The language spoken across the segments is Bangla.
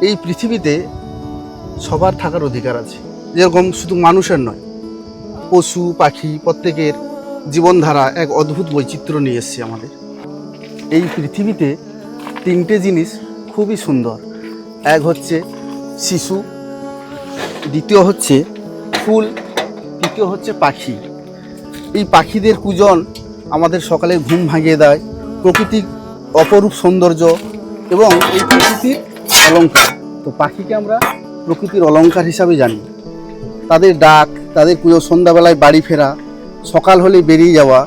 এই পৃথিবীতে সবার থাকার অধিকার আছে। যেরকম শুধু মানুষের নয়, পশু পাখি প্রত্যেকের জীবনধারা এক অদ্ভুত বৈচিত্র্য নিয়ে এসছে আমাদের। এই পৃথিবীতে তিনটে জিনিস খুবই সুন্দর। এক হচ্ছে শিশু, দ্বিতীয় হচ্ছে ফুল, তৃতীয় হচ্ছে পাখি। এই পাখিদের পূজন আমাদের সকালে ঘুম ভাঙিয়ে দেয়। প্রকৃতির অপরূপ সৌন্দর্য এবং এই প্রকৃতির অলংকার। তো পাখিকে আমরা প্রকৃতির অলংকার হিসাবে জানি। তাদের ডাক, তাদের পুজো, সন্ধ্যাবেলায় বাড়ি ফেরা, সকাল হলে বেরিয়ে যাওয়া,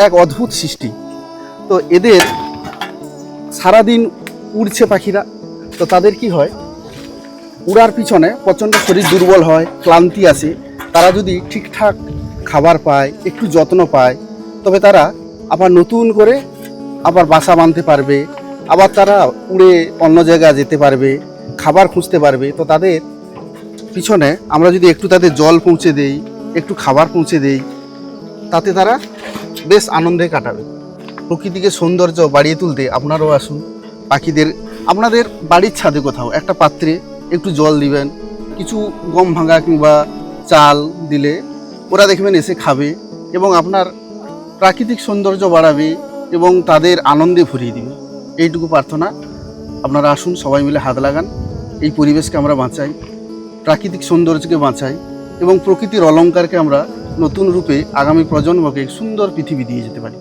এক অদ্ভুত সৃষ্টি। তো এদের সারাদিন উড়ছে পাখিরা, তো তাদের কি হয়, উড়ার পিছনে প্রচণ্ড শরীর দুর্বল হয়, ক্লান্তি আসে। তারা যদি ঠিকঠাক খাবার পায়, একটু যত্ন পায়, তবে তারা আবার নতুন করে আবার বাসা বাঁধতে পারবে, আবার তারা উড়ে অন্য জায়গায় যেতে পারবে, খাবার খুঁজতে পারবে। তো তাদের পিছনে আমরা যদি একটু তাদের জল পৌঁছে দেই, একটু খাবার পৌঁছে দেই, তাতে তারা বেশ আনন্দে কাটাবে। প্রকৃতিকে সৌন্দর্য বাড়িয়ে তুলতে আপনারাও আসুন। পাখিদের আপনাদের বাড়ির ছাদে কোথাও একটা পাত্রে একটু জল দিবেন, কিছু গম ভাঙা কিংবা চাল দিলে ওরা দেখবেন এসে খাবে এবং আপনার প্রাকৃতিক সৌন্দর্য বাড়াবে এবং তাদের আনন্দে ভরিয়ে দিবে। এইটুকু প্রার্থনা। আপনারা আসুন, সবাই মিলে হাত লাগান, এই পরিবেশকে আমরা বাঁচাই, প্রাকৃতিক সৌন্দর্যকে বাঁচাই এবং প্রকৃতির অলংকারকে আমরা নতুন রূপে আগামী প্রজন্মকে সুন্দর পৃথিবী দিয়ে যেতে পারি।